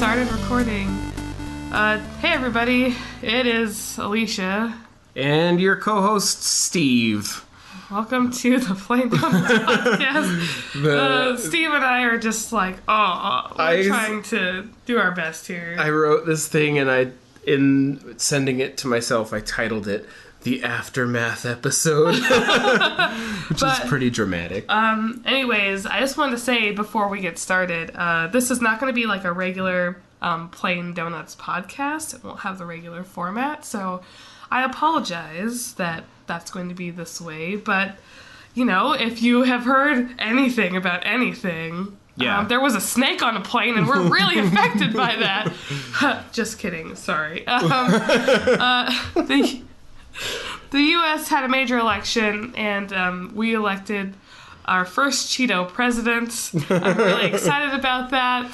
started recording. Hey everybody, it is Alicia. And your co-host, Steve. Welcome to the Plain Donuts podcast. Steve and I are just like, we're trying to do our best here. I wrote this thing and in sending it to myself, I titled it The Aftermath Episode, which is pretty dramatic. Anyways, I just wanted to say before we get started, this is not going to be like a regular Plain Donuts podcast. It won't have the regular format, so I apologize that that's going to be this way, but, you know, if you have heard anything about anything, there was a snake on a plane and we're really affected by that. Just kidding, sorry. The U.S. had a major election, and we elected our first Cheeto president. I'm really excited about that.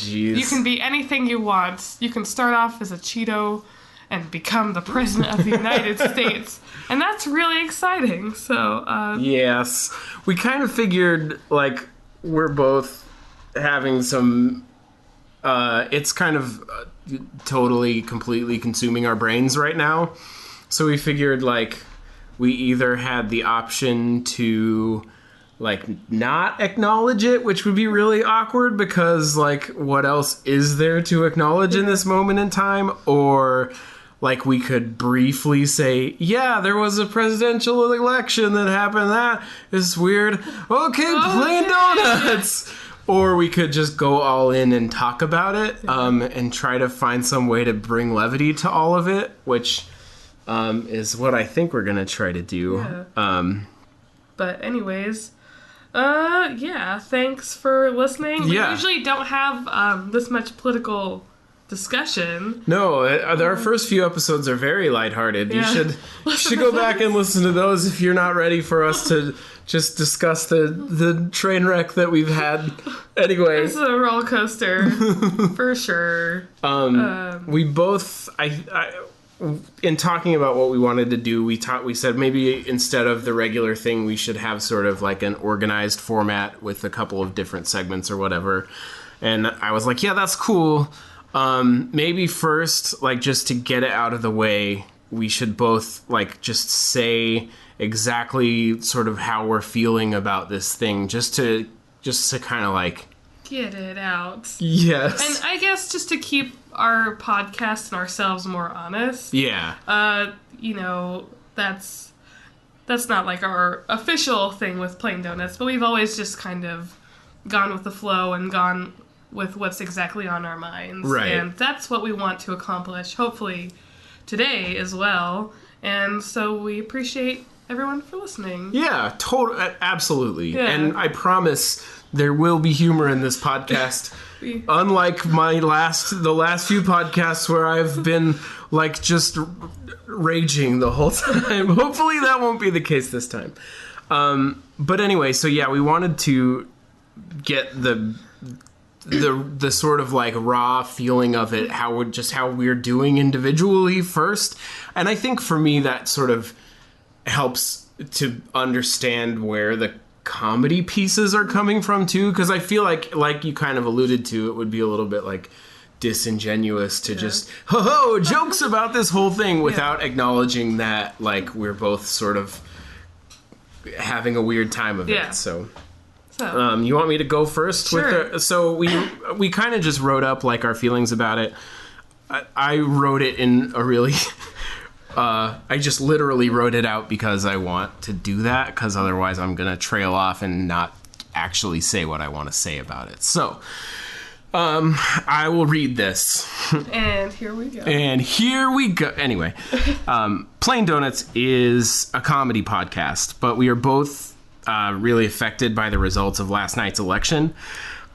You can be anything you want. You can start off as a Cheeto and become the president of the United States. And that's really exciting. So, yes. We kind of figured, like, we're both having some... it's kind of totally, completely consuming our brains right now. So we figured, like, we either had the option to, like, not acknowledge it, which would be really awkward because, like, what else is there to acknowledge in this moment in time? Or, like, we could briefly say, yeah, there was a presidential election that happened. That is weird. Okay, Plain Donuts! Or we could just go all in and talk about it and try to find some way to bring levity to all of it, which... is what I think we're gonna try to do. Yeah. But anyways, thanks for listening. We usually don't have this much political discussion. No, our first few episodes are very lighthearted. You should go back and listen to those if you're not ready for us to just discuss the train wreck that we've had. Anyway, it's a roller coaster for sure. We both in talking about what we wanted to do, we said maybe instead of the regular thing, we should have sort of like an organized format with a couple of different segments or whatever. And I was like, yeah, that's cool. Maybe first, like, just to get it out of the way, we should both, like, just say exactly sort of how we're feeling about this thing, just to kind of, like... get it out. Yes. And I guess just to keep our podcast and ourselves more honest. Yeah. You know, that's not like our official thing with Plain Donuts, but we've always just kind of gone with the flow and gone with what's exactly on our minds. Right. And that's what we want to accomplish, hopefully, today as well. And so we appreciate everyone for listening. Yeah, absolutely. Yeah. And I promise there will be humor in this podcast. Unlike the last few podcasts where I've been, like, just raging the whole time. Hopefully that won't be the case this time. But anyway, so yeah, we wanted to get the sort of, like, raw feeling of it, how we're doing individually first. And I think for me that sort of helps to understand where the comedy pieces are coming from too, because I feel like you kind of alluded to, it would be a little bit like disingenuous to just jokes about this whole thing without acknowledging that, like, we're both sort of having a weird time of it. So you want me to go first? Sure. So we kind of just wrote up, like, our feelings about it. I wrote it in a really I just literally wrote it out because I want to do that, because otherwise I'm going to trail off and not actually say what I want to say about it. So, I will read this. And here we go. Anyway, Plain Donuts is a comedy podcast, but we are both really affected by the results of last night's election.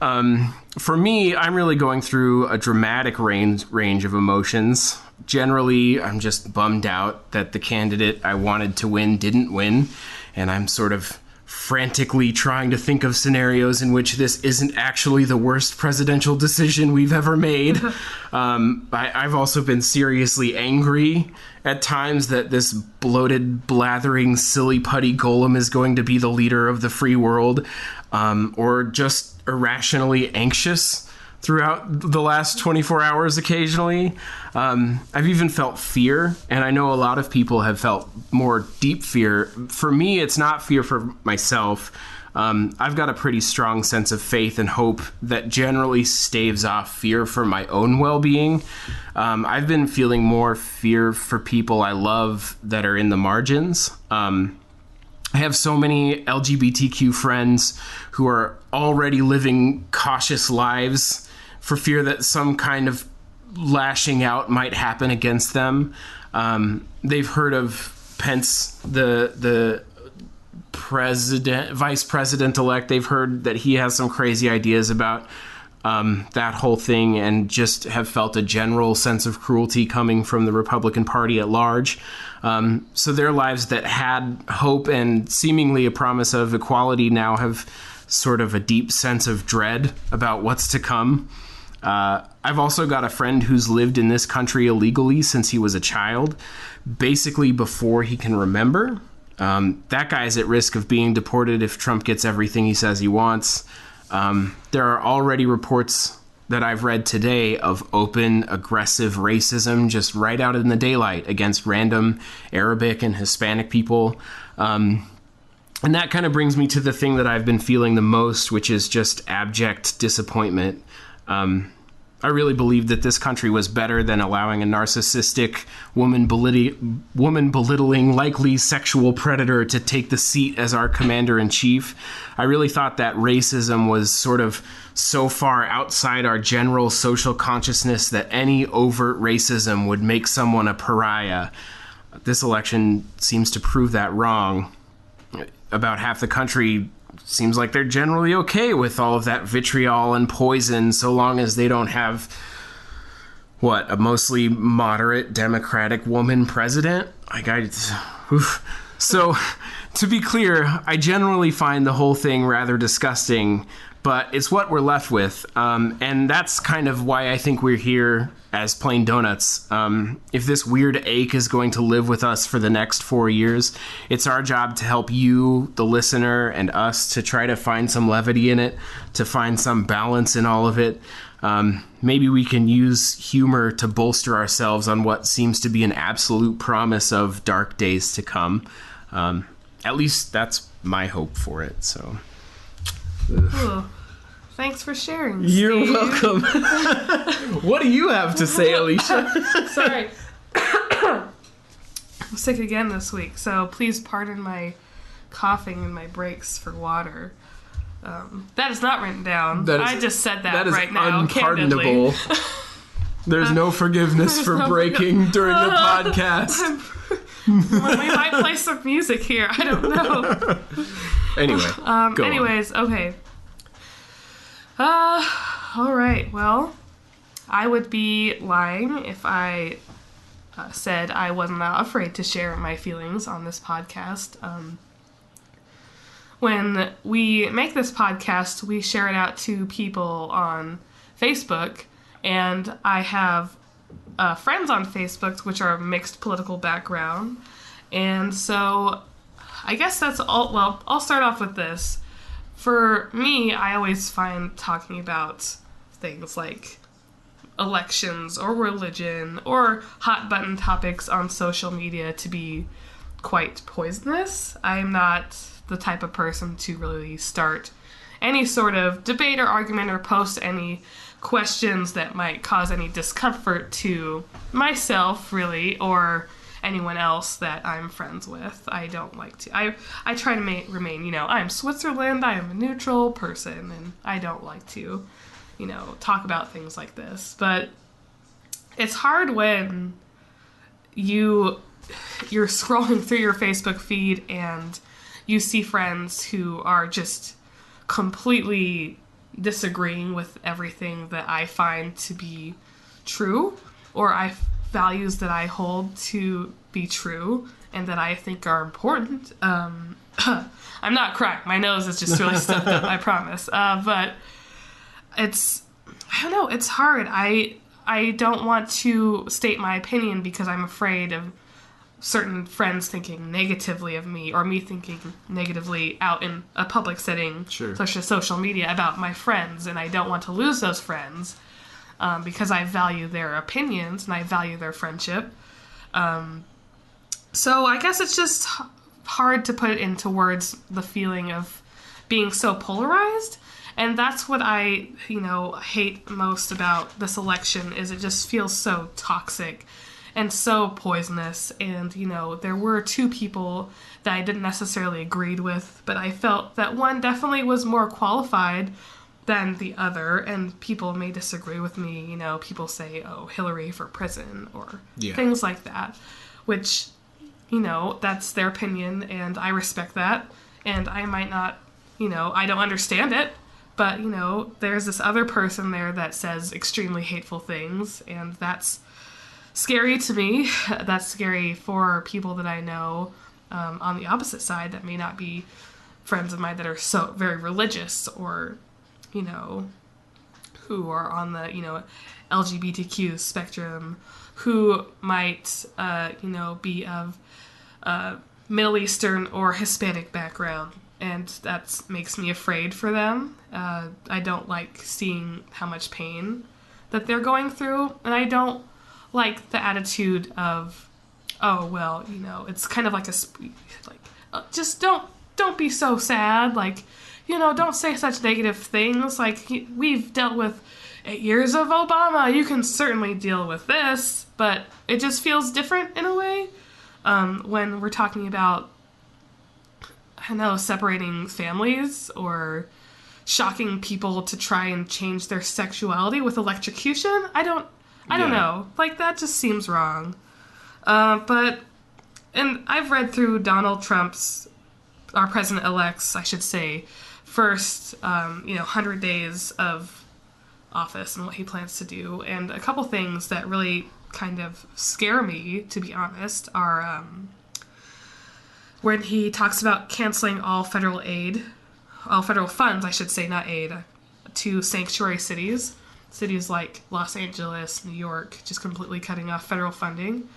For me, I'm really going through a dramatic range of emotions. Generally, I'm just bummed out that the candidate I wanted to win didn't win, and I'm sort of frantically trying to think of scenarios in which this isn't actually the worst presidential decision we've ever made. I've also been seriously angry at times that this bloated, blathering, silly putty golem is going to be the leader of the free world, or just irrationally anxious throughout the last 24 hours occasionally. I've even felt fear, and I know a lot of people have felt more deep fear. For me, it's not fear for myself. I've got a pretty strong sense of faith and hope that generally staves off fear for my own well-being. I've been feeling more fear for people I love that are in the margins. I have so many LGBTQ friends who are already living cautious lives for fear that some kind of lashing out might happen against them. They've heard of Pence, the vice president-elect. They've heard that he has some crazy ideas about that whole thing, and just have felt a general sense of cruelty coming from the Republican Party at large. So their lives that had hope and seemingly a promise of equality now have sort of a deep sense of dread about what's to come. I've also got a friend who's lived in this country illegally since he was a child, basically before he can remember. That guy's at risk of being deported if Trump gets everything he says he wants. There are already reports that I've read today of open, aggressive racism just right out in the daylight against random Arabic and Hispanic people. And that kind of brings me to the thing that I've been feeling the most, which is just abject disappointment. I really believed that this country was better than allowing a narcissistic, woman-belittling, likely sexual predator to take the seat as our commander-in-chief. I really thought that racism was sort of so far outside our general social consciousness that any overt racism would make someone a pariah. This election seems to prove that wrong. About half the country seems like they're generally okay with all of that vitriol and poison, so long as they don't have, a mostly moderate Democratic woman president? So, to be clear, I generally find the whole thing rather disgusting, but it's what we're left with. And that's kind of why I think we're here as Plain Donuts. If this weird ache is going to live with us for the next 4 years, it's our job to help you, the listener, and us to try to find some levity in it, to find some balance in all of it. Maybe we can use humor to bolster ourselves on what seems to be an absolute promise of dark days to come. At least that's my hope for it, so... Ooh. Thanks for sharing, Steve. You're welcome. What do you have to say, Alicia? Sorry. I'm sick again this week, so please pardon my coughing and my breaks for water. That is not written down. I just said that right now. Unpardonable. There's no forgiveness for breaking during the podcast. Well, we might play some music here. I don't know. Anyway, anyways, okay. All right. Well, I would be lying if I said I was not afraid to share my feelings on this podcast. When we make this podcast, we share it out to people on Facebook, and I have friends on Facebook which are mixed political background, and so I guess that's all. Well, I'll start off with this. For me, I always find talking about things like elections or religion or hot button topics on social media to be quite poisonous. I'm not the type of person to really start any sort of debate or argument or post any questions that might cause any discomfort to myself, really, or anyone else that I'm friends with. I don't like to. I try to remain, I'm Switzerland, I am a neutral person, and I don't like to, talk about things like this. But it's hard when you're scrolling through your Facebook feed and you see friends who are just completely disagreeing with everything that I find to be true, or values that I hold to be true and that I think are important. I'm not crying. My nose is just really stuffed up, I promise. But it's hard. I don't want to state my opinion because I'm afraid of certain friends thinking negatively of me or me thinking negatively out in a public setting, such as social media, about my friends. And I don't want to lose those friends because I value their opinions and I value their friendship. So I guess it's just hard to put into words the feeling of being so polarized. And that's what I, hate most about this election is it just feels so toxic and so poisonous. And, there were two people that I didn't necessarily agree with, but I felt that one definitely was more qualified than the other. And people may disagree with me. People say, oh, Hillary for prison or things like that, which, that's their opinion and I respect that. And I might not, I don't understand it. But, there's this other person there that says extremely hateful things, and that's scary to me. That's scary for people that I know on the opposite side that may not be friends of mine that are so very religious or, who are on the, LGBTQ spectrum, who might, be of Middle Eastern or Hispanic background. And that makes me afraid for them. I don't like seeing how much pain that they're going through. And I don't like the attitude of, oh, well, it's kind of like just don't be so sad. Like, don't say such negative things. Like, we've dealt with 8 years of Obama. You can certainly deal with this. But it just feels different in a way when we're talking about, separating families or shocking people to try and change their sexuality with electrocution. I don't know. Like, that just seems wrong. And I've read through Donald Trump's, our president-elect's, I should say, first, 100 days of office and what he plans to do. And a couple things that really kind of scare me, to be honest, are when he talks about canceling all federal funds, I should say, not aid, to sanctuary cities like Los Angeles, New York, just completely cutting off federal funding.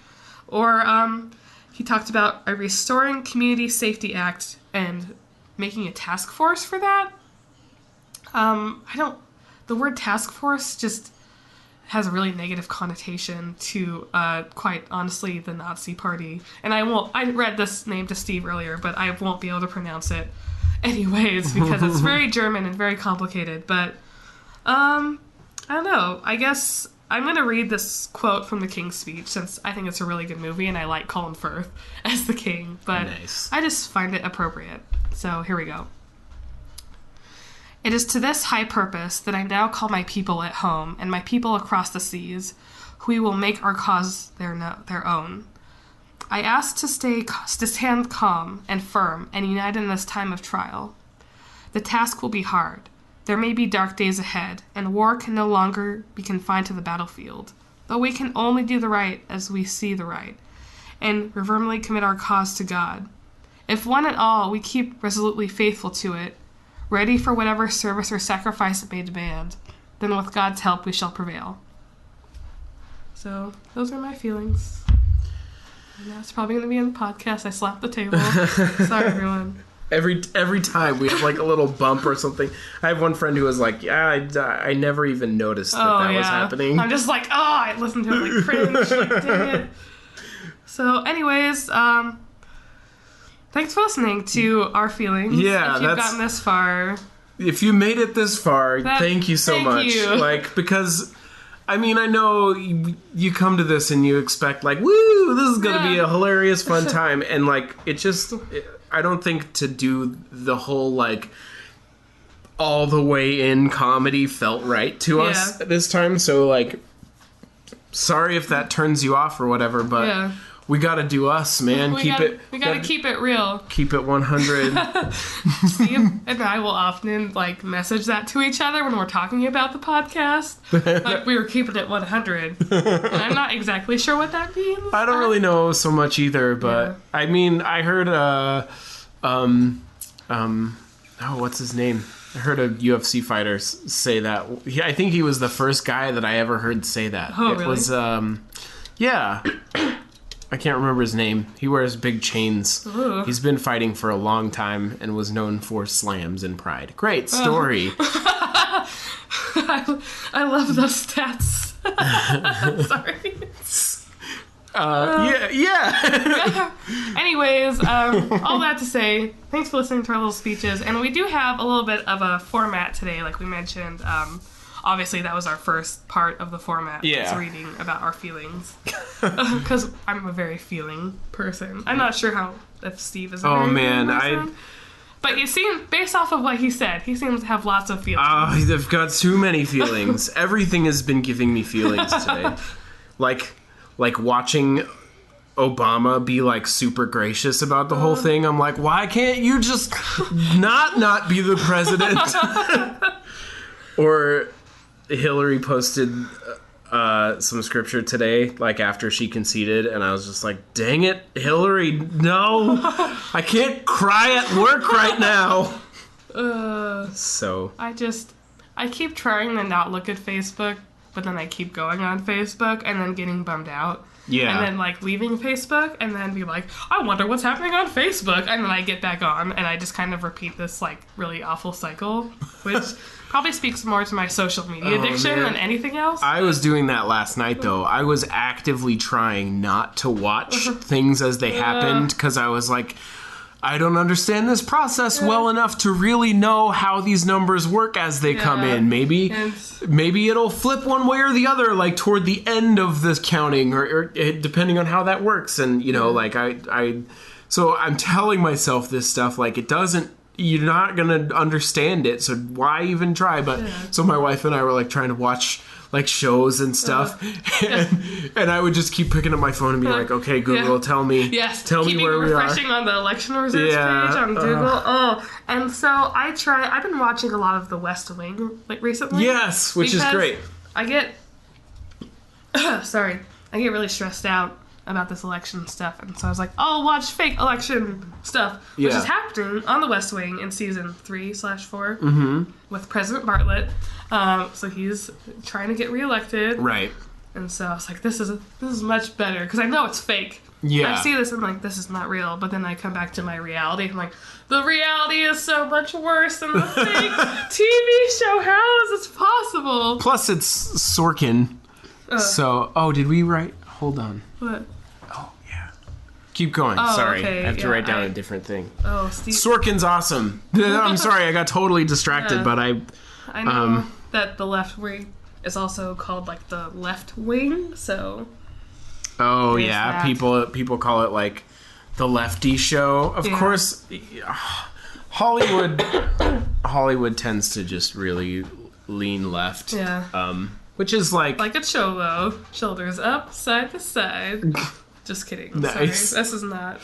Or he talked about a Restoring Community Safety Act and making a task force for that. The word task force just has a really negative connotation to, quite honestly, the Nazi Party. And I read this name to Steve earlier, but I won't be able to pronounce it anyways, because it's very German and very complicated. But, I don't know. I guess I'm going to read this quote from the King's Speech, since I think it's a really good movie, and I like Colin Firth as the king. But nice. I just find it appropriate. So here we go. It is to this high purpose that I now call my people at home and my people across the seas, who will make our cause their own. I ask to stand calm and firm and united in this time of trial. The task will be hard. There may be dark days ahead, and war can no longer be confined to the battlefield, but we can only do the right as we see the right, and reverently commit our cause to God. If one and all we keep resolutely faithful to it, ready for whatever service or sacrifice it may demand, then with God's help we shall prevail. So, those are my feelings. And that's probably going to be in the podcast. I slapped the table. Sorry, everyone. Every time we have like a little bump or something. I have one friend who was like, yeah, I never even noticed that was happening. I'm just like, I listened to it like cringe. Like, dang it. So, anyways, thanks for listening to our feelings. Yeah, if you've gotten this far. If you made it this far, thank you so much. You. Like, because, I mean, I know you come to this and you expect, like, woo, this is going to be a hilarious, fun time. And, like, I don't think to do the whole, like, all the way in comedy felt right to us this time. So, like, sorry if that turns you off or whatever, but we gotta do us, man. We gotta keep it real. Keep it 100. Steve and I will often, like, message that to each other when we're talking about the podcast. Like, we were keeping it 100. And I'm not exactly sure what that means. I don't really know so much either, but I mean, I heard what's his name? I heard a UFC fighter say that. I think he was the first guy that I ever heard say that. Oh, it really? Was, I can't remember his name. He wears big chains. Ooh. He's been fighting for a long time and was known for slams and pride. Great story. I love those stats. Sorry. Yeah. Anyways, all that to say, thanks for listening to our little speeches. And we do have a little bit of a format today, like we mentioned. Obviously, that was our first part of the format. Yeah. Was reading about our feelings. Because I'm a very feeling person. I'm not sure if Steve is a very feeling person. But you seem, based off of what he said, he seems to have lots of feelings. I've got too many feelings. Everything has been giving me feelings today. Like watching Obama be like super gracious about the whole thing. I'm like, why can't you just not be the president? Or Hillary posted some scripture today, like after she conceded, and I was just like, dang it, Hillary, no. I can't cry at work right now. So. I keep trying to not look at Facebook, but then I keep going on Facebook and then getting bummed out. Yeah. And then, like, leaving Facebook and then be like, I wonder what's happening on Facebook. And then I get back on and I just kind of repeat this, like, really awful cycle, which probably speaks more to my social media addiction than anything else. I was doing that last night, though. I was actively trying not to watch things as they happened because I was like, I don't understand this process well enough to really know how these numbers work as they come in. Maybe it'll flip one way or the other, like toward the end of this counting, or depending on how that works. And you know, like so I'm telling myself this stuff, like it doesn't. You're not gonna understand it, so why even try? But so my wife and I were like trying to watch like shows and stuff, and I would just keep picking up my phone and be like, "Okay, Google, tell me where we are." Refreshing on the election results page on Google. And so I've been watching a lot of The West Wing like recently. Yes, which is great. I get really stressed out about this election stuff, and so I was like, I'll watch fake election stuff, which is happening on The West Wing in season 3/4 with President Bartlett. So he's trying to get reelected, right? And so I was like, this is much better because I know it's fake. Yeah, I see this and I'm like, this is not real. But then I come back to my reality. I'm like, the reality is so much worse than the fake TV show. How is this possible? Plus, it's Sorkin. Did we write? Hold on. What? Oh, yeah. Keep going. Sorry. Okay. I have to write down a different thing. Oh, Steve. Sorkin's awesome. I'm sorry. I got totally distracted, but I know that the left wing is also called, like, the left wing, so... Oh, yeah. That. People call it, like, the lefty show. Of course, Hollywood tends to just really lean left. Yeah. Which is like a cholo, shoulders up, side to side. Just kidding. Nice. Sorry, this is not.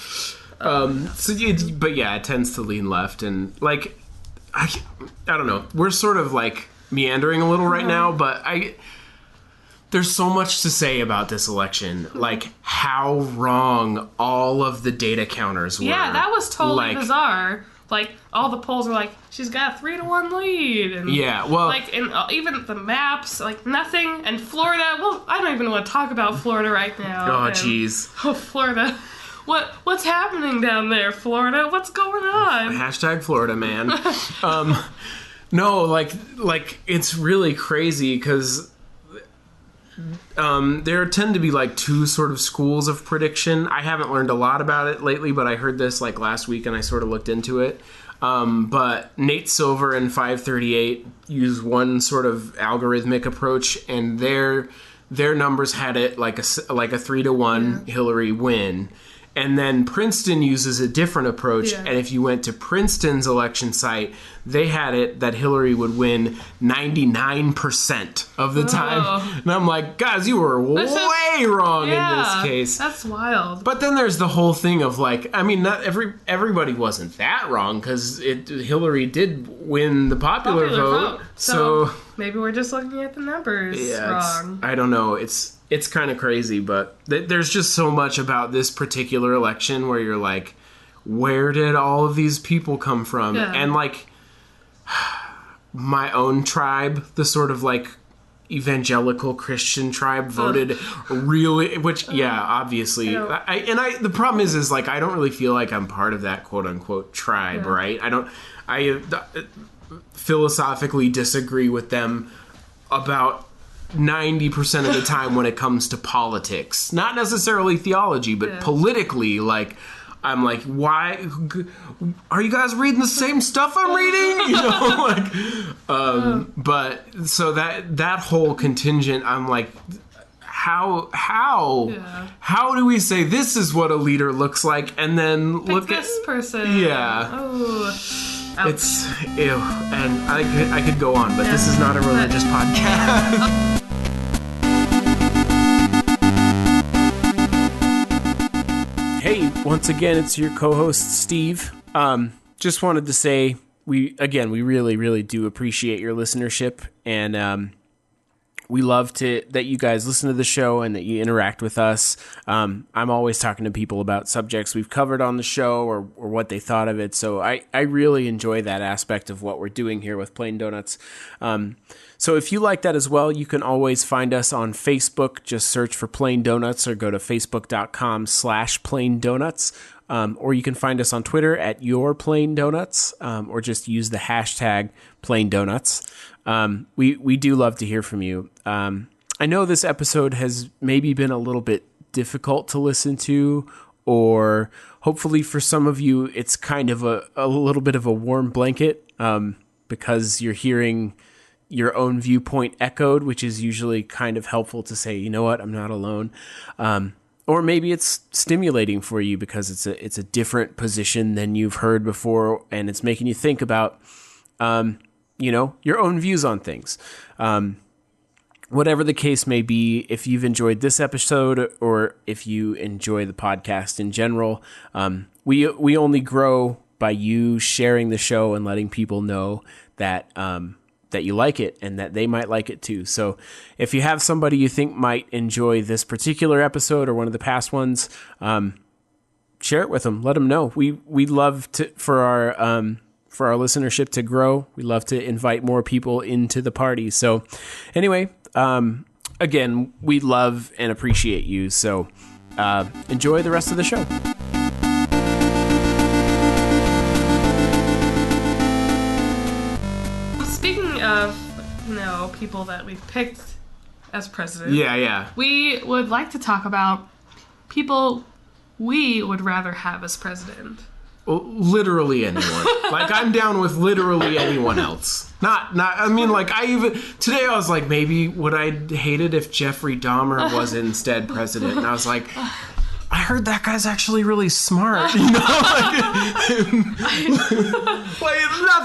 But yeah, it tends to lean left, and like, I don't know. We're sort of like meandering a little right now, but there's so much to say about this election, like how wrong all of the data counters were. Yeah, that was totally bizarre. Like, all the polls were like, she's got a 3-1 lead. And like, and even the maps, like, nothing. And Florida, well, I don't even want to talk about Florida right now. Oh, jeez. Oh, Florida. What's happening down there, Florida? What's going on? Hashtag Florida, man. No, like, it's really crazy because... there tend to be like two sort of schools of prediction. I haven't learned a lot about it lately, but I heard this like last week and I sort of looked into it. But Nate Silver and 538 use one sort of algorithmic approach, and their numbers had it like a 3-1 Hillary win. And then Princeton uses a different approach, and if you went to Princeton's election site, they had it that Hillary would win 99% of the time. And I'm like, guys, you were way wrong in this case. That's wild. But then there's the whole thing of like, I mean, not everybody wasn't that wrong, because Hillary did win the popular vote. So maybe we're just looking at the numbers wrong. I don't know. It's kind of crazy, but there's just so much about this particular election where you're like, where did all of these people come from? Yeah. And like, my own tribe, the sort of like evangelical Christian tribe voted really, which obviously, the problem is like I don't really feel like I'm part of that quote unquote tribe, right? I philosophically disagree with them about 90% of the time when it comes to politics, not necessarily theology, but politically, like. I'm like, why are you guys reading the same stuff I'm reading? But so that whole contingent, I'm like, how do we say this is what a leader looks like, and then Pick look this at person? It's ew, and I could go on, but this is not a religious podcast. Hey, once again, it's your co-host, Steve. Just wanted to say, we really, really do appreciate your listenership, and we love that you guys listen to the show and that you interact with us. I'm always talking to people about subjects we've covered on the show or what they thought of it, so I really enjoy that aspect of what we're doing here with Plain Donuts. So if you like that as well, you can always find us on Facebook. Just search for Plain Donuts or go to facebook.com/Plain Donuts. Or you can find us on Twitter at Your Plain Donuts, or just use the hashtag Plain Donuts. We do love to hear from you. I know this episode has maybe been a little bit difficult to listen to, or hopefully for some of you, it's kind of a little bit of a warm blanket, because you're hearing your own viewpoint echoed, which is usually kind of helpful to say, you know what, I'm not alone. Or maybe it's stimulating for you because it's a different position than you've heard before, and it's making you think about, your own views on things. Whatever the case may be, if you've enjoyed this episode or if you enjoy the podcast in general, we only grow by you sharing the show and letting people know that you like it and that they might like it too. So if you have somebody you think might enjoy this particular episode or one of the past ones, share it with them. Let them know. We love for our listenership to grow. We love to invite more people into the party. So anyway, again, we love and appreciate you. So enjoy the rest of the show. Of people that we've picked as president. Yeah. We would like to talk about people we would rather have as president. Well, literally anyone. Like, I'm down with literally anyone else. Today I was like, maybe would I hate it if Jeffrey Dahmer was instead president? And I was like, I heard that guy's actually really smart, not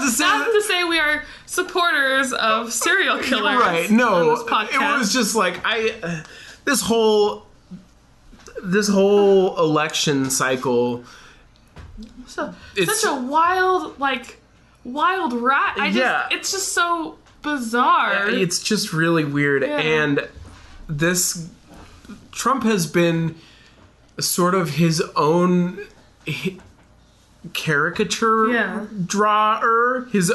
to say we are supporters of serial killers, right? No, on this podcast. It was just like this whole election cycle. Such a wild ride. It's just so bizarre. It's just really weird, and this Trump has been sort of his own caricature drawer. He's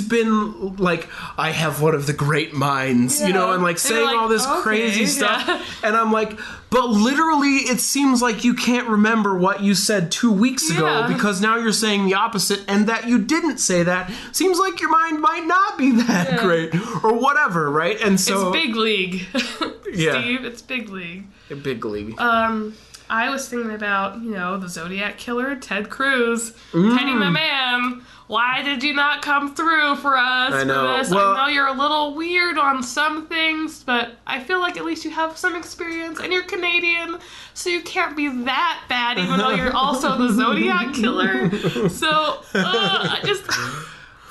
been like, I have one of the great minds, and like saying all this crazy stuff. And I'm like, but literally it seems like you can't remember what you said 2 weeks ago because now you're saying the opposite, and that you didn't say that seems like your mind might not be that great or whatever, right? And so it's big league. Steve, it's big league. Big league. I was thinking about, the Zodiac killer, Ted Cruz. Teddy, my man, why did you not come through for us for this? Well, I know you're a little weird on some things, but I feel like at least you have some experience, and you're Canadian, so you can't be that bad, even though you're also the Zodiac killer. So, I just...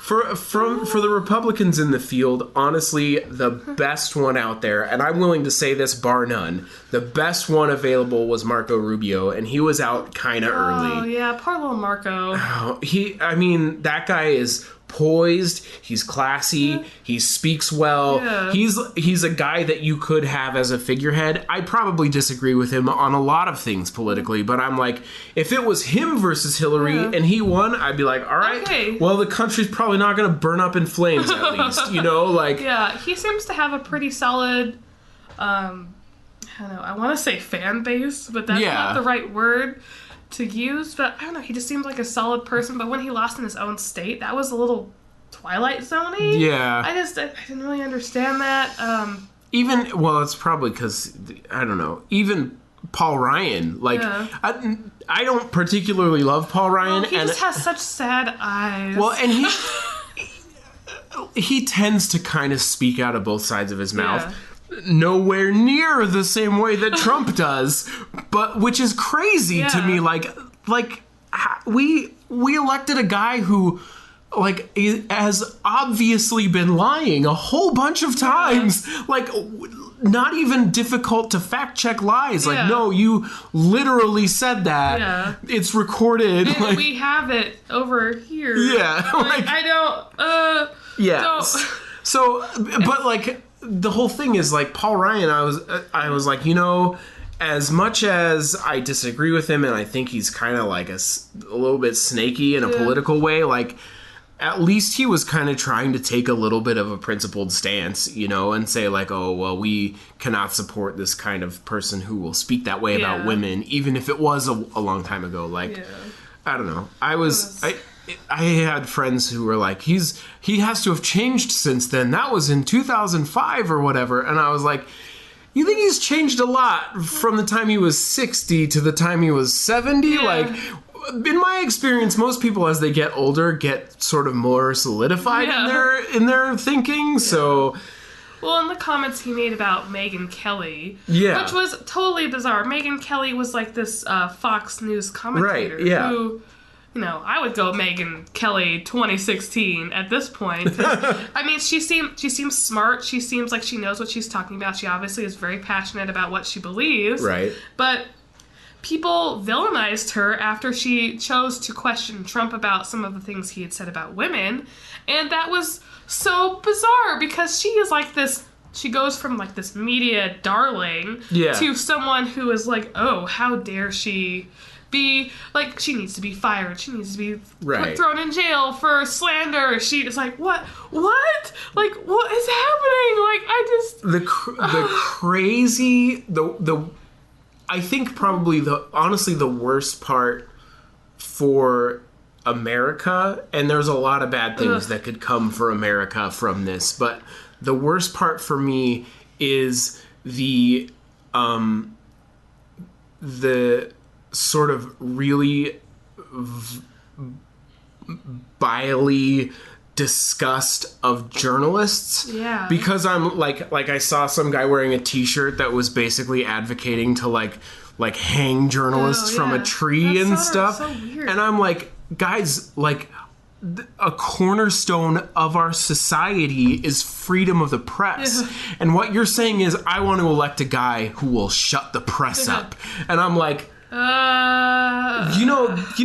For the Republicans in the field, honestly, the best one out there, and I'm willing to say this bar none, the best one available was Marco Rubio, and he was out kind of early. Oh, yeah, poor little Marco. That guy is poised, he's classy, he speaks well. Yeah. He's a guy that you could have as a figurehead. I probably disagree with him on a lot of things politically, but I'm like, if it was him versus Hillary and he won, I'd be like, all right, well, the country's probably not going to burn up in flames at least, you know, like. Yeah, he seems to have a pretty solid, I don't know, I want to say fan base, but that's not the right word to use, but I don't know, he just seems like a solid person. But when he lost in his own state, that was a little Twilight Zone-y. Yeah. I didn't really understand that. It's probably because, I don't know, even Paul Ryan, like, I don't particularly love Paul Ryan. He just has such sad eyes. Well, and he tends to kind of speak out of both sides of his mouth. Nowhere near the same way that Trump does, but which is crazy to me. Like we elected a guy who, like, has obviously been lying a whole bunch of times. Like, not even difficult to fact check lies. Like, no, you literally said that. Yeah. It's recorded. And like, we have it over here. Yeah. Like, I don't. Yeah. Don't. So, but like, the whole thing is, like, Paul Ryan, I was like, you know, as much as I disagree with him and I think he's kind of like a little bit snaky in a political way, like, at least he was kind of trying to take a little bit of a principled stance, you know, and say like, oh, well, we cannot support this kind of person who will speak that way about women, even if it was a long time ago. Like, I don't know. I had friends who were like, he has to have changed since then. That was in 2005 or whatever. And I was like, you think he's changed a lot from the time he was 60 to the time he was 70? Yeah. Like, in my experience, most people as they get older get sort of more solidified in their thinking. Yeah. So, well, in the comments he made about Megyn Kelly, which was totally bizarre. Megyn Kelly was like this Fox News commentator who, you know, I would go Megyn Kelly 2016 at this point. I mean, she seems smart. She seems like she knows what she's talking about. She obviously is very passionate about what she believes. Right. But people villainized her after she chose to question Trump about some of the things he had said about women. And that was so bizarre because she is like this, she goes from like this media darling to someone who is like, oh, how dare she be, like, she needs to be fired. She needs to be thrown in jail for slander. She is like, what? Like, what is happening? Like, I just... The crazy... I think probably honestly the worst part for America, and there's a lot of bad things that could come for America from this, but the worst part for me is the sort of really vilely disgust of journalists. Yeah. Because I'm like I saw some guy wearing a t-shirt that was basically advocating to like hang journalists from a tree and stuff. So weird. And I'm like, guys, like, a cornerstone of our society is freedom of the press. And what you're saying is, I want to elect a guy who will shut the press up. And I'm like, you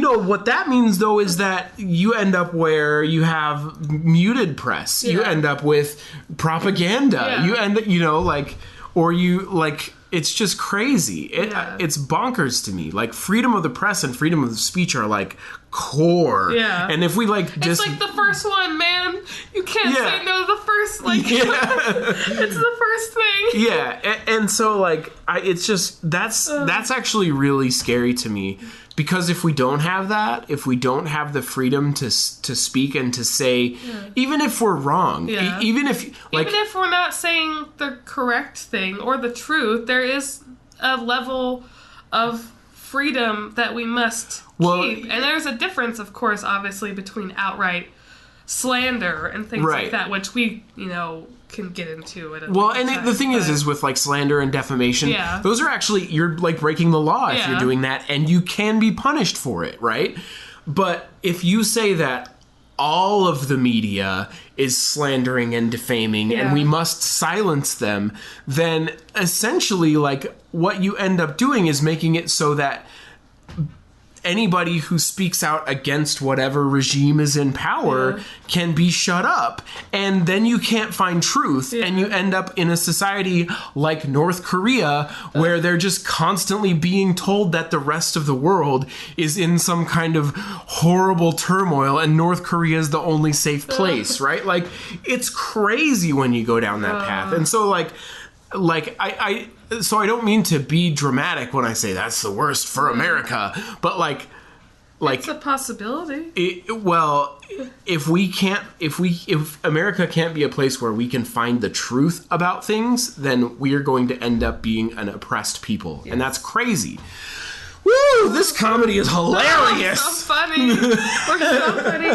know what that means though is that you end up where you have muted press. You end up with propaganda. You end up, you know, like, or you like, it's just crazy. It's bonkers to me. Like, freedom of the press and freedom of speech are like core. Yeah. And if we like it's like the first one, man. You can't say no to the first, like it's the first thing. Yeah. And so like it's just that's actually really scary to me, because if we don't have that, if we don't have the freedom to speak and to say, even if we're wrong, even if we're not saying the correct thing or the truth, there is a level of freedom that we must keep. And there's a difference, of course, obviously, between outright slander and things like that, which we, you know, can get into at a the thing is with like slander and defamation, those are actually, you're like breaking the law if you're doing that, and you can be punished for it, right? But if you say that all of the media is slandering and defaming and we must silence them, then essentially like what you end up doing is making it so that anybody who speaks out against whatever regime is in power can be shut up. And then you can't find truth. And you end up in a society like North Korea where they're just constantly being told that the rest of the world is in some kind of horrible turmoil and North Korea is the only safe place, right? Like, it's crazy when you go down that path. And so, so I don't mean to be dramatic when I say that's the worst for America, but like it's a possibility. If America can't be a place where we can find the truth about things, then we are going to end up being an oppressed people, and that's crazy. Woo! This comedy is hilarious. Oh, so funny. We're so funny.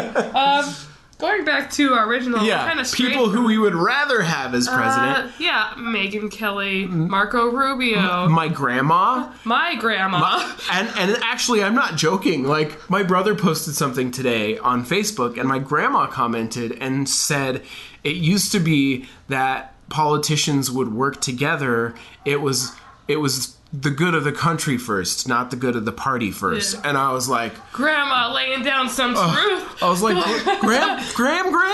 Going back to our original, kind of people who we would rather have as president. Megyn Kelly, Marco Rubio. My grandma. And actually, I'm not joking. Like, my brother posted something today on Facebook, and my grandma commented and said, it used to be that politicians would work together. It was the good of the country first, not the good of the party first. And I was like... Grandma laying down some truth. I was like, Graham? Grammy?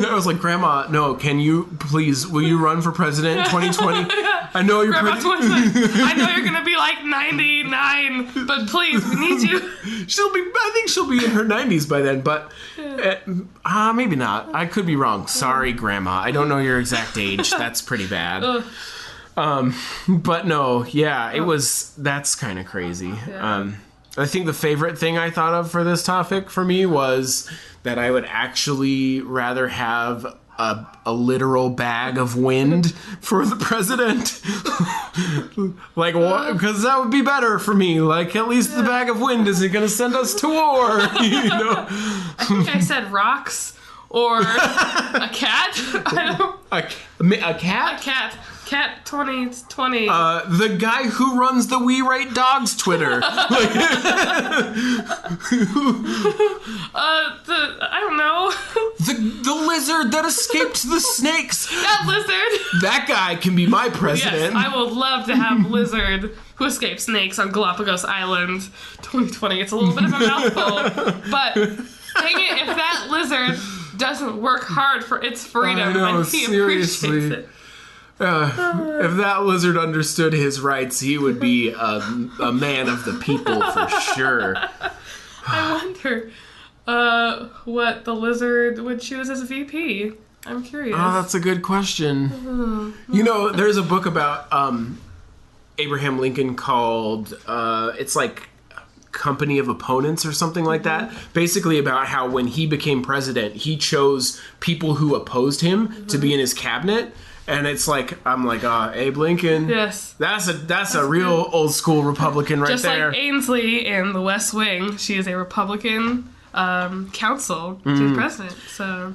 I was like, Grandma, no, will you run for president in 2020? I know you're Grandma, I know you're going to be like 99, but please, we need you. I think she'll be in her 90s by then, but maybe not. I could be wrong. Sorry, Grandma. I don't know your exact age. That's pretty bad. But no, that's kind of crazy. I think the favorite thing I thought of for this topic for me was that I would actually rather have a literal bag of wind for the president. Like, what? Because that would be better for me. Like, at least the bag of wind isn't going to send us to war, you know? I think I said rocks or a cat. A cat? A cat. Cat 2020. The guy who runs the We Rate Dogs Twitter. I don't know. The lizard that escaped the snakes. That lizard. That guy can be my president. Yes, I would love to have lizard who escaped snakes on Galapagos Island 2020. It's a little bit of a mouthful, but dang it, if that lizard doesn't work hard for its freedom, and he appreciates it. If that lizard understood his rights, he would be a man of the people for sure. I wonder what the lizard would choose as VP. I'm curious. Oh, that's a good question. You know, there's a book about Abraham Lincoln called, it's like Company of Opponents or something like that. Basically about how when he became president, he chose people who opposed him to be in his cabinet. And it's like, I'm like, Abe Lincoln. Yes. That's a real good. Old school Republican right just there. Just like Ainsley in The West Wing. She is a Republican counsel to the president. So,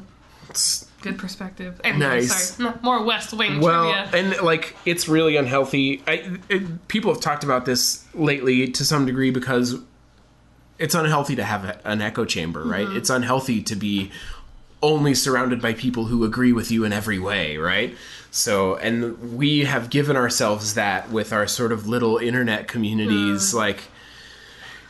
good perspective. Anyway, nice. Sorry, more West Wing trivia. trivia. And like, it's really unhealthy. People have talked about this lately to some degree because it's unhealthy to have an echo chamber, right? It's unhealthy to be only surrounded by people who agree with you in every way, right? So, and we have given ourselves that with our sort of little internet communities, like,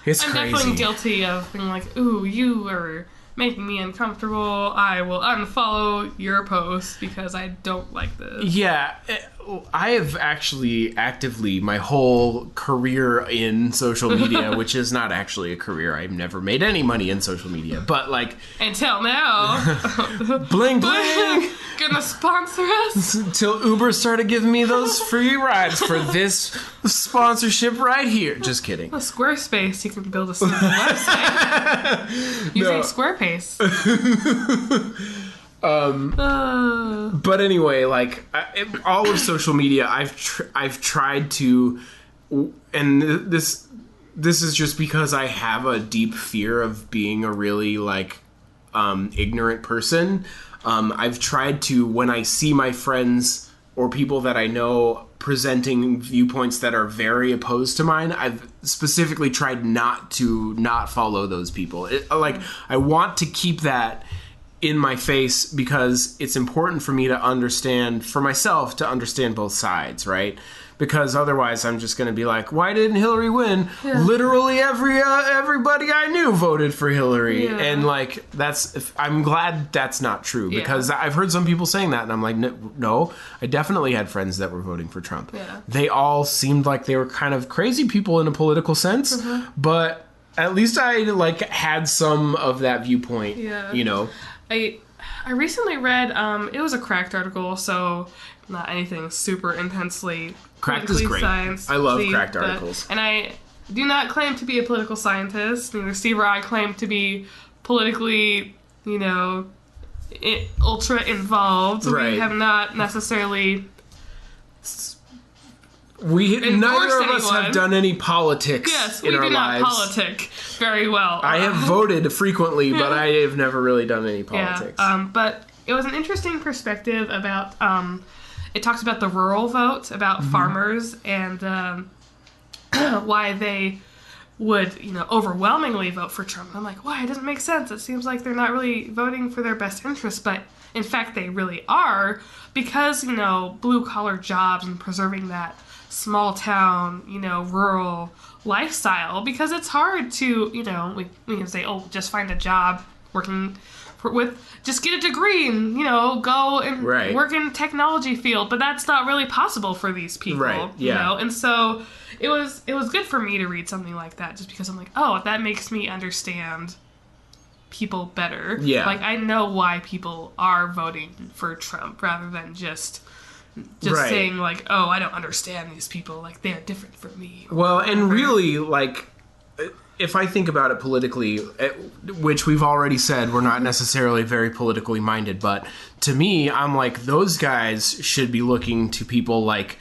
it's crazy. I'm definitely guilty of being like, ooh, you are making me uncomfortable. I will unfollow your post because I don't like this. Yeah, I have actually actively, my whole career in social media, which is not actually a career. I've never made any money in social media, but like... Until now. Bling, bling. Gonna sponsor us? Until Uber started giving me those free rides for this sponsorship right here. Just kidding. Well, Squarespace, you can build a simple website using Squarespace. But anyway, like all of social media, I've tried to, and this is just because I have a deep fear of being a really like ignorant person. I've tried to, when I see my friends or people that I know presenting viewpoints that are very opposed to mine, I've specifically tried not to not follow those people. I want to keep that in my face because it's important for me to understand, for myself, to understand both sides, right? because otherwise I'm just going to be like, why didn't Hillary win? Yeah. Literally everybody I knew voted for Hillary. Yeah. And like, I'm glad that's not true, because I've heard some people saying that, and I'm like, no, I definitely had friends that were voting for Trump. Yeah. They all seemed like they were kind of crazy people in a political sense, but at least I like had some of that viewpoint, you know. I recently read, it was a Cracked article, so not anything super intensely Cracked is great. I love Cracked articles. And I do not claim to be a political scientist. Neither Steve or I claim to be politically, you know, ultra involved. Right. We have not necessarily... Neither of us have done any politics in our lives. Yes, we do not politic very well. I have voted frequently, but I have never really done any politics. Yeah, but it was an interesting perspective about, it talks about the rural vote, about farmers, and why they would, you know, overwhelmingly vote for Trump. I'm like, why? It doesn't make sense. It seems like they're not really voting for their best interests, but in fact they really are, because, you know, blue-collar jobs and preserving that small town, you know, rural lifestyle, because it's hard to, you know, we can say, oh, just find a job working just get a degree and, you know, go and work in technology field, but that's not really possible for these people, you know, and so it was good for me to read something like that, just because I'm like, oh, that makes me understand people better. Yeah. Like, I know why people are voting for Trump rather than just saying, like, oh, I don't understand these people, like, they're different from me. Well, and really, like, if I think about it politically, which we've already said we're not necessarily very politically minded, but to me, I'm like, those guys should be looking to people like,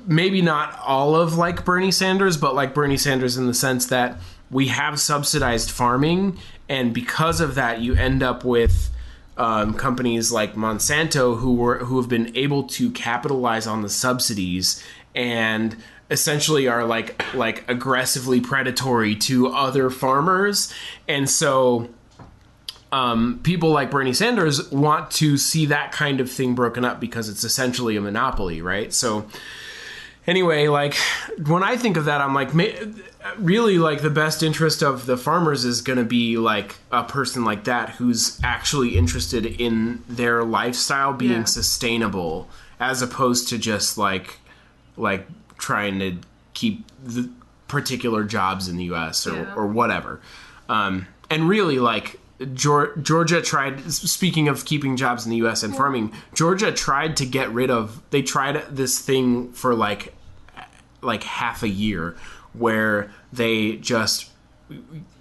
maybe not all of like Bernie Sanders, but like Bernie Sanders in the sense that we have subsidized farming, and because of that, you end up with companies like Monsanto who have been able to capitalize on the subsidies and essentially are like aggressively predatory to other farmers. And so people like Bernie Sanders want to see that kind of thing broken up, because it's essentially a monopoly, right? So anyway, like, when I think of that, I'm like, really, like, the best interest of the farmers is going to be like a person like that who's actually interested in their lifestyle being sustainable, as opposed to just like trying to keep the particular jobs in the U.S. or whatever. And really, like, Georgia tried, speaking of keeping jobs in the U.S. and farming, Georgia tried to get rid of, they tried this thing for like half a year, where they just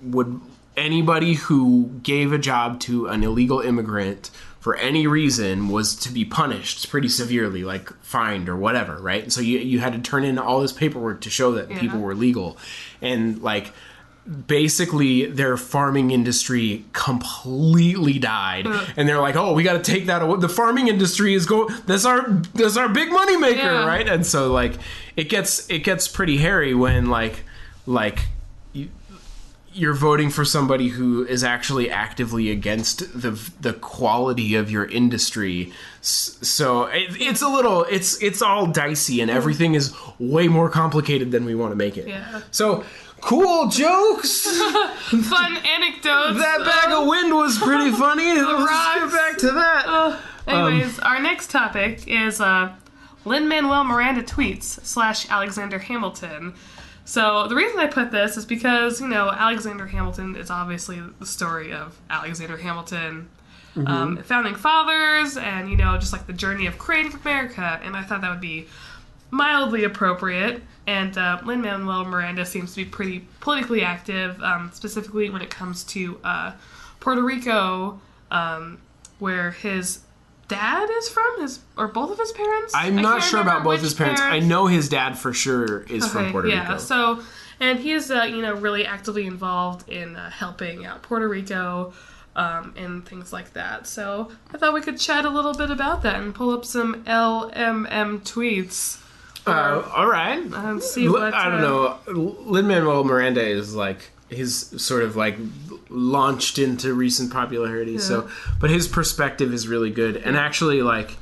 would, anybody who gave a job to an illegal immigrant for any reason was to be punished pretty severely, like fined or whatever, right? And so you had to turn in all this paperwork to show that people were legal. And like, basically their farming industry completely died. And they're like, oh, we got to take that away. The farming industry is that's our big money maker, right? And so like it gets pretty hairy when like you're voting for somebody who is actually actively against the quality of your industry. So it's a little, it's all dicey, and everything is way more complicated than we want to make it. Yeah. So cool jokes. Fun anecdotes. That bag of wind was pretty funny. Let's get back to that. Anyways, our next topic is Lin-Manuel Miranda tweets / Alexander Hamilton. So the reason I put this is because, you know, Alexander Hamilton is obviously the story of Alexander Hamilton, founding fathers, and, you know, just like the journey of creating America. And I thought that would be mildly appropriate. And Lin-Manuel Miranda seems to be pretty politically active, specifically when it comes to Puerto Rico, where his dad is from, or both of his parents? I'm not sure about both his parents. I know his dad for sure is from Puerto Rico. Yeah, so, and he's, you know, really actively involved in helping out Puerto Rico and things like that. So I thought we could chat a little bit about that and pull up some LMM tweets. All right. And see what... I don't know. Lin-Manuel Miranda is like, he's sort of like launched into recent popularity. Yeah. So, but his perspective is really good, and actually like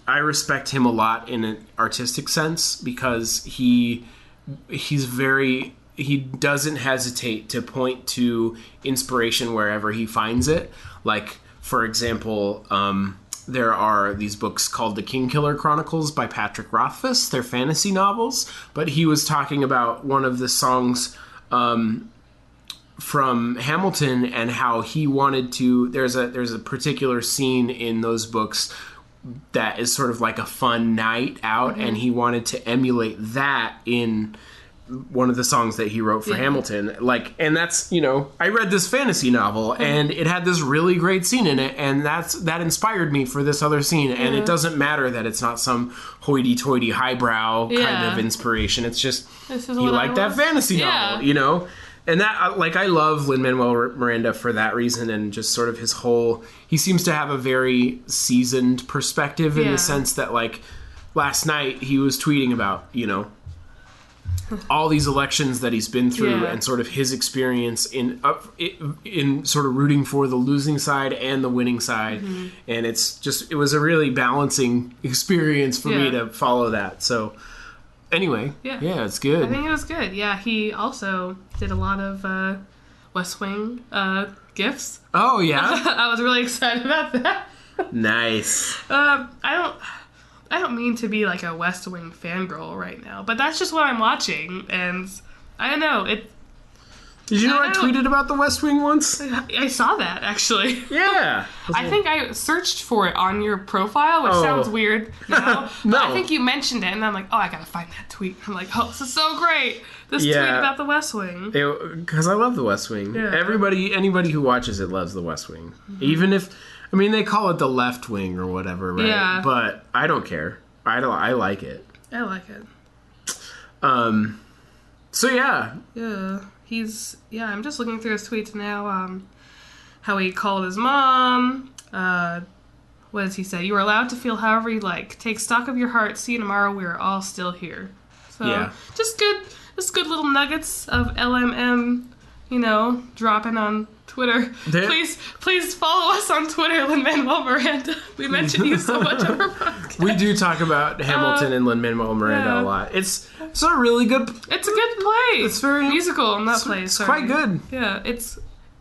I respect him a lot in an artistic sense because he doesn't hesitate to point to inspiration wherever he finds it. Like, for example, there are these books called The Kingkiller Chronicles by Patrick Rothfuss. They're fantasy novels, but he was talking about one of the songs from Hamilton and how he wanted to. There's a particular scene in those books that is sort of like a fun night out, and he wanted to emulate that in one of the songs that he wrote for Hamilton. Like, and that's, I read this fantasy novel and it had this really great scene in it, and that inspired me for this other scene. And it doesn't matter that it's not some hoity-toity highbrow kind of inspiration. It's just, you like that fantasy novel, And that, like, I love Lin-Manuel Miranda for that reason, and just sort of his whole, he seems to have a very seasoned perspective in the sense that, like, last night he was tweeting about, all these elections that he's been through and sort of his experience in sort of rooting for the losing side and the winning side. And it was a really balancing experience for me to follow that. So anyway, it's good. I think it was good. Yeah, he also did a lot of West Wing gifts. Oh, yeah? I was really excited about that. Nice. I don't mean to be like a West Wing fangirl right now, but that's just what I'm watching, and I don't know. Did you know I tweeted about the West Wing once? I saw that, actually. Yeah. I think I searched for it on your profile, which sounds weird now. No. But I think you mentioned it, and I'm like, I gotta find that tweet. I'm like, this is so great. This tweet about the West Wing. Because I love the West Wing. Yeah. Anybody who watches it loves the West Wing. Even if, they call it the left wing or whatever, right? Yeah. But I don't care. I like it. I like it. So yeah. Yeah. I'm just looking through his tweets now. How he called his mom. What does he say? You are allowed to feel however you like. Take stock of your heart. See you tomorrow. We are all still here. So just good little nuggets of LMM, dropping on Twitter. Please follow us on Twitter, Lin-Manuel Miranda. We mention you so much on our podcast. We do talk about Hamilton and Lin-Manuel Miranda a lot. It's a really good. It's a good play. It's very musical in that play. It's quite good. Yeah,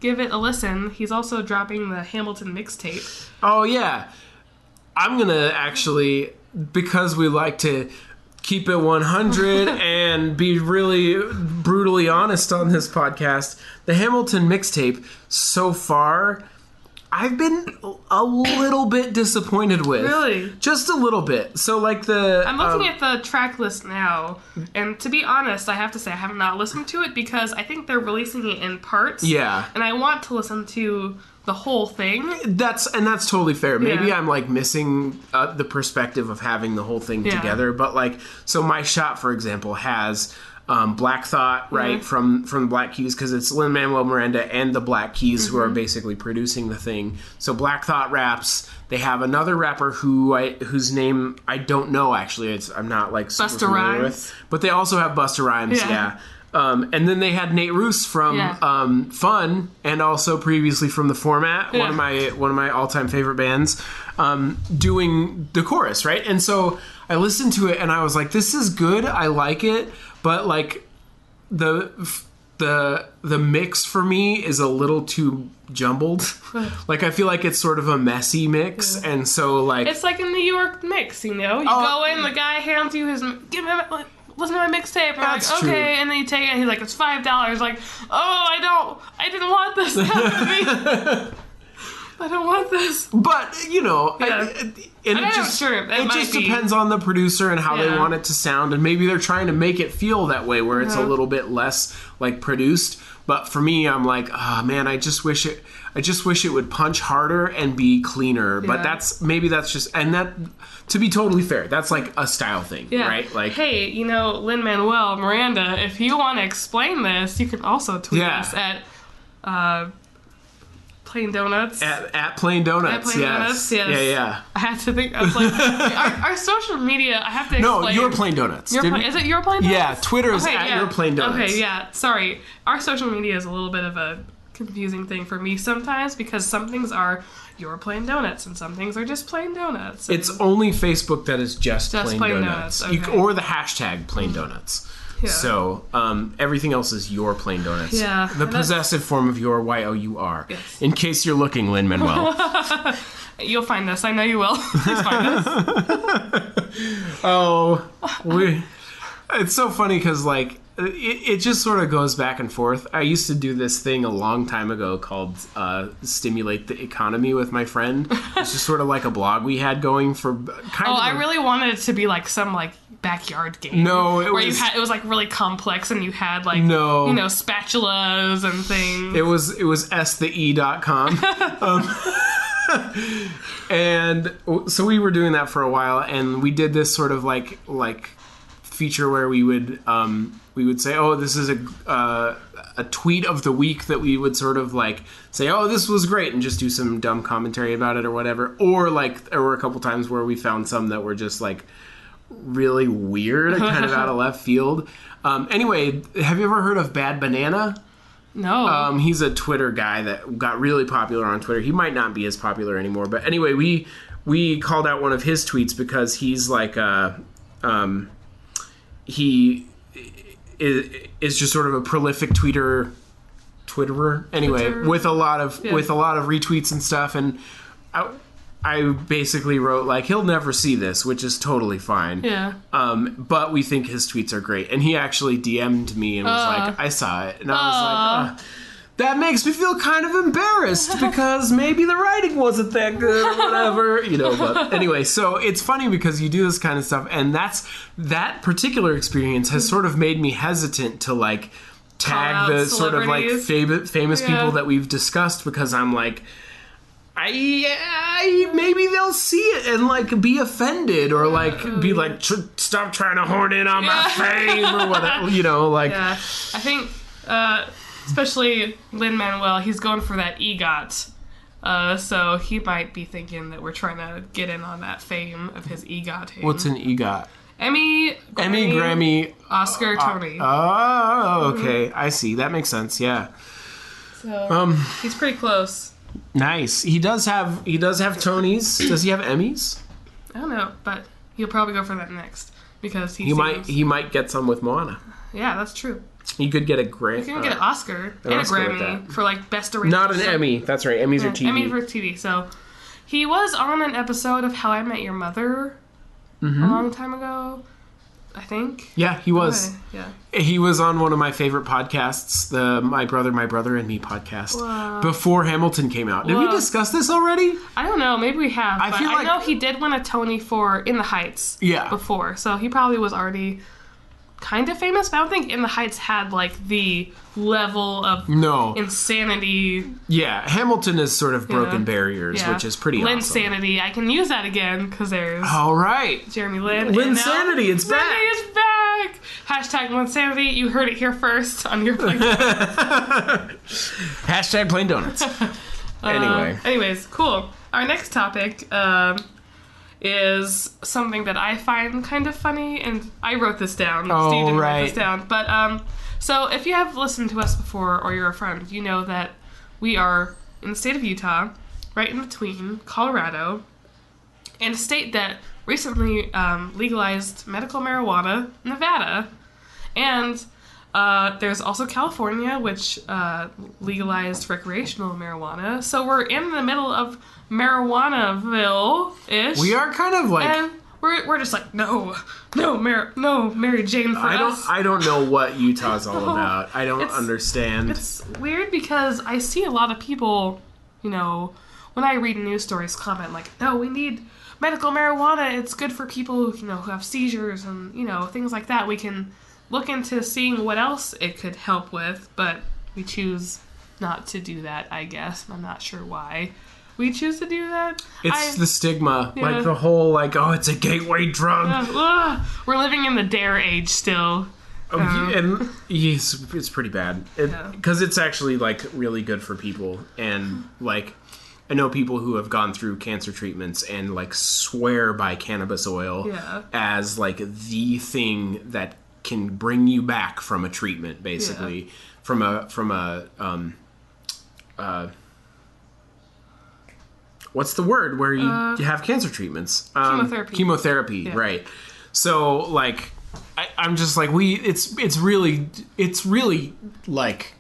give it a listen. He's also dropping the Hamilton mixtape. Oh yeah, I'm gonna actually, because we like to keep it 100 and be really brutally honest on this podcast, the Hamilton mixtape so far, I've been a little bit disappointed with. Really? Just a little bit. So like I'm looking at the track list now, and to be honest, I have to say I have not listened to it because I think they're releasing it in parts. Yeah. And I want to listen to the whole thing. That's totally fair. Maybe I'm like missing the perspective of having the whole thing together. But like, so My Shot, for example, has Black Thought, right, from the Black Keys, because it's Lin-Manuel Miranda and the Black Keys who are basically producing the thing. So Black Thought raps. They have another rapper whose name I don't know, actually. I'm not like super Busta familiar Rhymes with. But they also have Busta Rhymes, yeah. And then they had Nate Roos from Fun, and also previously from The Format, one of my all-time favorite bands, doing the chorus, right? And so I listened to it and I was like, this is good, I like it, but like the mix for me is a little too jumbled. Like I feel like it's sort of a messy mix, and so like it's like a New York mix, you go in, the guy hands you his listen to my mixtape. And that's like, okay, true. And then you take it and he's like, it's $5. Like, I didn't want this to happen to me. I don't want this. But, it just depends on the producer and how they want it to sound, and maybe they're trying to make it feel that way where it's a little bit less like produced. But for me, I'm like, man, I just wish it would punch harder and be cleaner. But that's just, and that, to be totally fair, that's like a style thing, right? Like, hey, Lin-Manuel Miranda, if you want to explain this, you can also tweet us at Plain Donuts. At Plain Donuts. At Plain Donuts, yes. Yeah. I have to think of our social media. I have to explain. No, Your Plain Donuts. Is it Your Plain Donuts? Yeah, Twitter is at Your Plain Donuts. Okay, yeah. Sorry, our social media is a little bit of a confusing thing for me sometimes, because some things are your plain donuts and some things are just plain donuts. It's only Facebook that is just plain donuts. Okay. Or the hashtag plain donuts. Yeah. So everything else is your plain donuts. Yeah. The possessive form of your YOUR. Yes. In case you're looking, Lin-Manuel. You'll find this. I know you will. Please find this. It's so funny because, like, it just sort of goes back and forth. I used to do this thing a long time ago called Stimulate the Economy with my friend. It's just sort of like a blog we had going for kind of... I really wanted it to be like some, like, backyard game. No, it was like really complex and you had like spatulas and things. It was sthee.com. And so we were doing that for a while, and we did this sort of like feature where we would say, oh, this is a tweet of the week that we would sort of like say, oh, this was great, and just do some dumb commentary about it or whatever. Or like there were a couple times where we found some that were just like really weird, kind of out of left field. Anyway, have you ever heard of Bad Banana? No. He's a Twitter guy that got really popular on Twitter. He might not be as popular anymore, but anyway, we called out one of his tweets because he's like he is just sort of a prolific Twitterer. Anyway, with a lot of retweets and stuff, and I basically wrote, like, he'll never see this, which is totally fine. Yeah. But we think his tweets are great. And he actually DM'd me and was like, I saw it. And I was like, that makes me feel kind of embarrassed because maybe the writing wasn't that good or whatever. But anyway, so it's funny because you do this kind of stuff. And that particular experience has sort of made me hesitant to, like, tag the sort of, like, famous people that we've discussed, because I'm like... maybe they'll see it and like be offended or like be like, stop trying to horn in on my fame or whatever, like. Yeah, I think especially Lin-Manuel, he's going for that EGOT, so he might be thinking that we're trying to get in on that fame of his EGOT. What's an EGOT? Emmy, Grammy, Oscar, Tony. Oh, okay, I see. That makes sense. Yeah. So he's pretty close. Nice. He does have Tonys. Does he have Emmys? I don't know, but he'll probably go for that next because he might get some with Moana. Yeah, that's true. He could get a Grammy. He could get an Oscar and a Grammy for like best original. Not an Emmy. That's right. Emmys are TV. Emmys for TV. So he was on an episode of How I Met Your Mother a long time ago, I think. Yeah, he was. Okay, yeah. He was on one of my favorite podcasts, the My Brother and Me podcast, Whoa. Before Hamilton came out. Did we discuss this already? I don't know. Maybe we have. I feel like... know he did win a Tony for In the Heights before, so he probably was already kind of famous, but I don't think In the Heights had like the level of insanity. Yeah, Hamilton is sort of broken barriers, which is pretty awesome. Linsanity. I can use that again because there's all right. Jeremy Lin. Linsanity, it's back. It's back. Hashtag Linsanity. You heard it here first on your Plain Hashtag Plain Donuts. Anyways, cool. Our next topic is something that I find kind of funny, and I wrote this down. Steve didn't write this down. But, so if you have listened to us before or you're a friend, you know that we are in the state of Utah, right in between Colorado, and a state that recently legalized medical marijuana, Nevada. And there's also California, which legalized recreational marijuana. So we're in the middle of Marijuanaville-ish. We are kind of like... And we're just like, no, Mary Jane for us. I don't know what Utah's all about. I don't understand. It's weird because I see a lot of people, when I read news stories, comment like, no, we need medical marijuana. It's good for people, who have seizures and, things like that. We can look into seeing what else it could help with, but we choose not to do that, I guess. I'm not sure why we choose to do that. It's the stigma. Yeah. Like the whole, it's a gateway drug. We're living in the dare age still. And it's pretty bad. Because it's actually, really good for people. And, I know people who have gone through cancer treatments and, swear by cannabis oil as, the thing that can bring you back from a treatment, basically. From a what's the word where you have cancer treatments? Chemotherapy. Yeah. Right. So, like, I'm just like, it's really, like,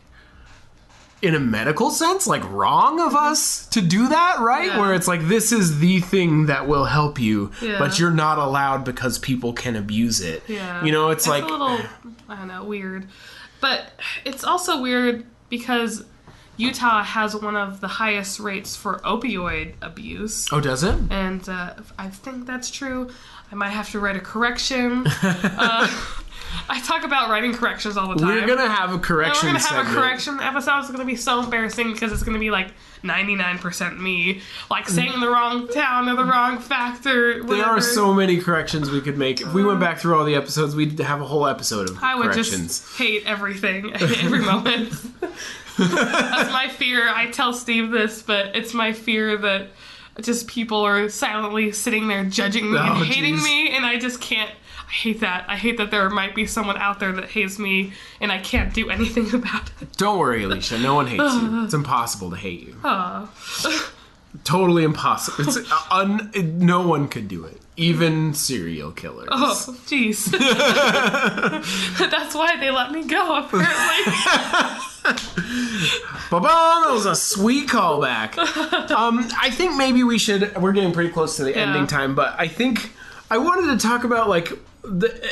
in a medical sense, like, wrong of us to do that, right? Yeah. Where it's like, this is the thing that will help you, yeah. but you're not allowed because people can abuse it. Yeah. You know, it's like... a little, I don't know, weird. But it's also weird because Utah has one of the highest rates for opioid abuse. Oh, does it? And I think that's true. I might have to write a correction. I talk about writing corrections all the time. We're going to have a correction segment. We're going to have a correction episode. It's going to be so embarrassing because it's going to be like 99% me, like saying the wrong town or the wrong fact or whatever. There are so many corrections we could make. If we went back through all the episodes, we'd have a whole episode of corrections. I would just hate everything, every moment. That's my fear. I tell Steve this, but it's my fear that just people are silently sitting there judging me and hating me, and I just can't. I hate that. I hate that there might be someone out there that hates me, and I can't do anything about it. Don't worry, Alicia. No one hates you. It's impossible to hate you. Totally impossible. It's no one could do it. Even serial killers. Oh, jeez. That's why they let me go, apparently. Ba-bam! That was a sweet callback. I think maybe we should... We're getting pretty close to the ending time, but I think I wanted to talk about, like,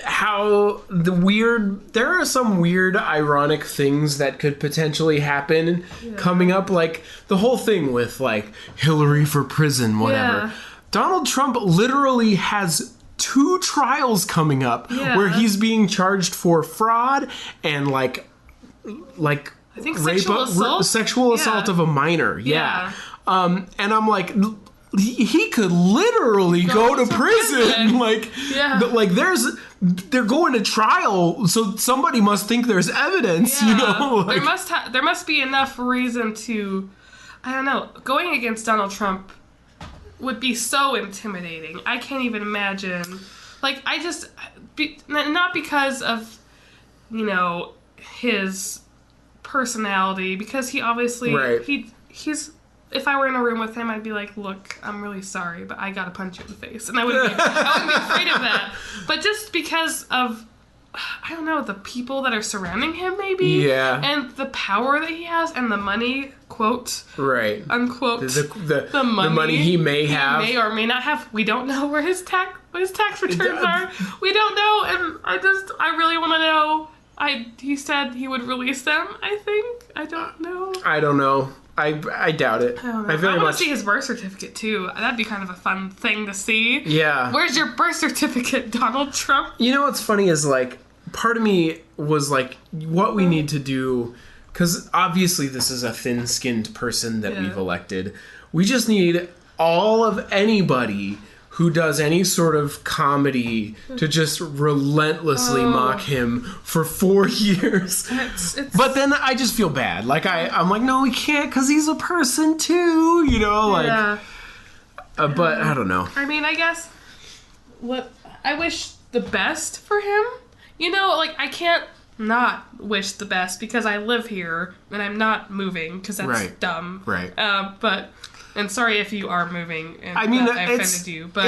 how the weird... There are some weird, ironic things that could potentially happen coming up. Like, the whole thing with, like, Hillary for prison, whatever. Yeah. Donald Trump literally has 2 trials coming up where he's being charged for fraud and, like I think sexual assault of a minor. Yeah. And I'm like, he could literally go to prison. Like, they're going to trial, so somebody must think there's evidence. You know, like, there must be enough reason to, I don't know, going against Donald Trump would be so intimidating. I can't even imagine. Like, not because of, you know, his personality, because he obviously he's if I were in a room with him, I'd be like, look, I'm really sorry, but I gotta punch you in the face, and I wouldn't be afraid of that. But just because of, I don't know, the people that are surrounding him, maybe, and the power that he has, and the money, quote, unquote, the money he may or may not have. We don't know where his tax returns are. We don't know, and I really want to know. He said he would release them, I think. I don't know. I doubt it. I don't know. I want to see his birth certificate, too. That'd be kind of a fun thing to see. Yeah. Where's your birth certificate, Donald Trump? You know what's funny is, like, part of me was like, what we need to do, because obviously this is a thin-skinned person that we've elected. We just need all of anybody who does any sort of comedy to just relentlessly mock him for 4 years. But then I just feel bad. Like, I'm like, no, we can't, because he's a person too, you know? Like, but I don't know. I mean, I guess I wish the best for him. You know, like, I can't not wish the best because I live here and I'm not moving because that's dumb. Right. And sorry if you are moving and I offended you, but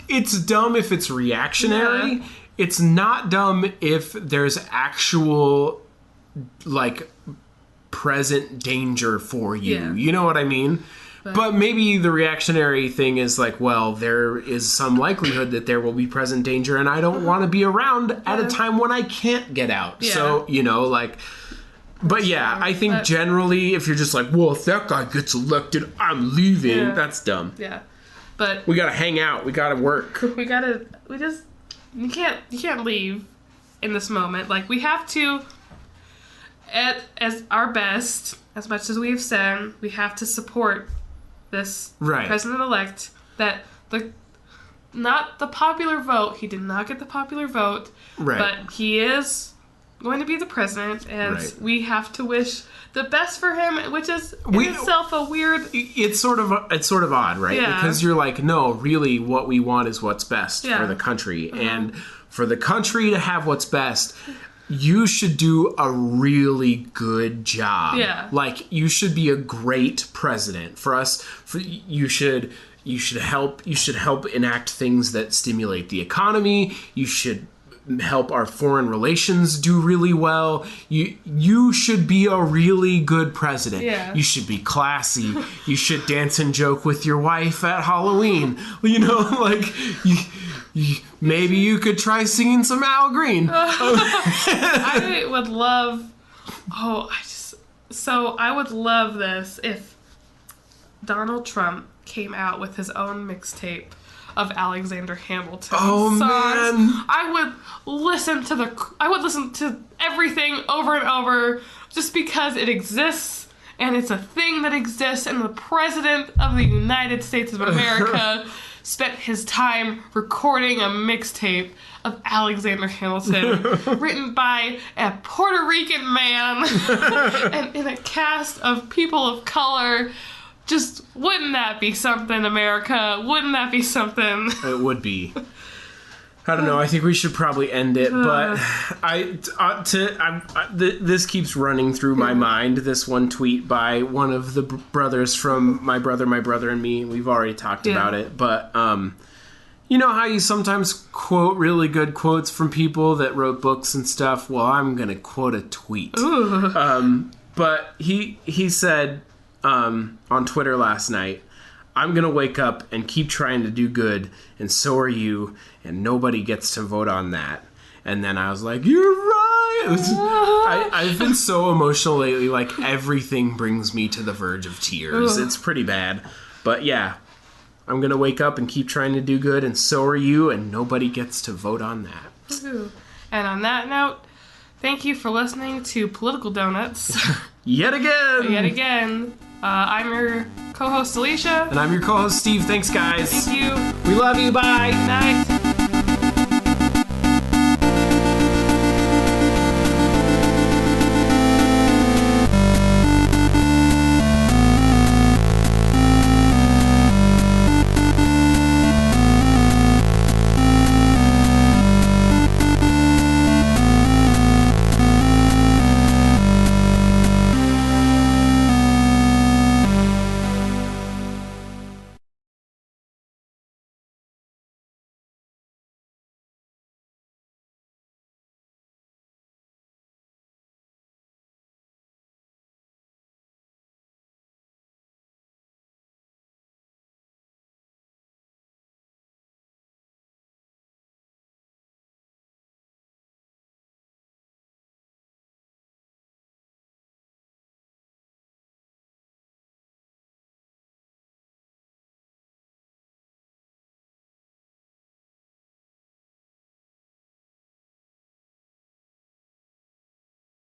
it's dumb if it's reactionary. Yeah. It's not dumb if there's actual, like, present danger for you. Yeah. You know what I mean? But maybe the reactionary thing is like, well, there is some likelihood that there will be present danger, and I don't want to be around at a time when I can't get out. Yeah. So, you know, like... But yeah, I think generally, if you're just like, well, if that guy gets elected, I'm leaving, that's dumb. Yeah. But... We gotta hang out. We gotta work. You can't leave in this moment. Like, we have to, as our best, as much as we've said, we have to support this president-elect, that not the popular vote, he did not get the popular vote, but he is going to be the president, and we have to wish the best for him, which is itself a weird... It's sort of odd, right? Yeah. Because you're like, no, really, what we want is what's best for the country. And for the country to have what's best, you should do a really good job. Yeah. Like, you should be a great president. You should help enact things that stimulate the economy. You should help our foreign relations do really well. You should be a really good president. Yeah. You should be classy. You should dance and joke with your wife at Halloween. You know, like, maybe you could try singing some Al Green. I would love... I would love this if Donald Trump came out with his own mixtape of Alexander Hamilton songs. Man. I would listen to everything over and over just because it exists and it's a thing that exists, and the President of the United States of America spent his time recording a mixtape of Alexander Hamilton written by a Puerto Rican man and in a cast of people of color. Just, wouldn't that be something, America? Wouldn't that be something? It would be. I don't know. I think we should probably end it, but this keeps running through my mind. This one tweet by one of the brothers from My Brother and Me. We've already talked about it, but you know how you sometimes quote really good quotes from people that wrote books and stuff? Well, I'm gonna quote a tweet. But he said on Twitter last night, "I'm going to wake up and keep trying to do good, and so are you, and nobody gets to vote on that." And then I was like, you're right! I've been so emotional lately, like, everything brings me to the verge of tears. It's pretty bad. But yeah, I'm going to wake up and keep trying to do good, and so are you, and nobody gets to vote on that. And on that note, thank you for listening to Political Donuts. Yet again. I'm your co-host, Alicia. And I'm your co-host, Steve. Thanks, guys. Thank you. We love you. Bye. Night.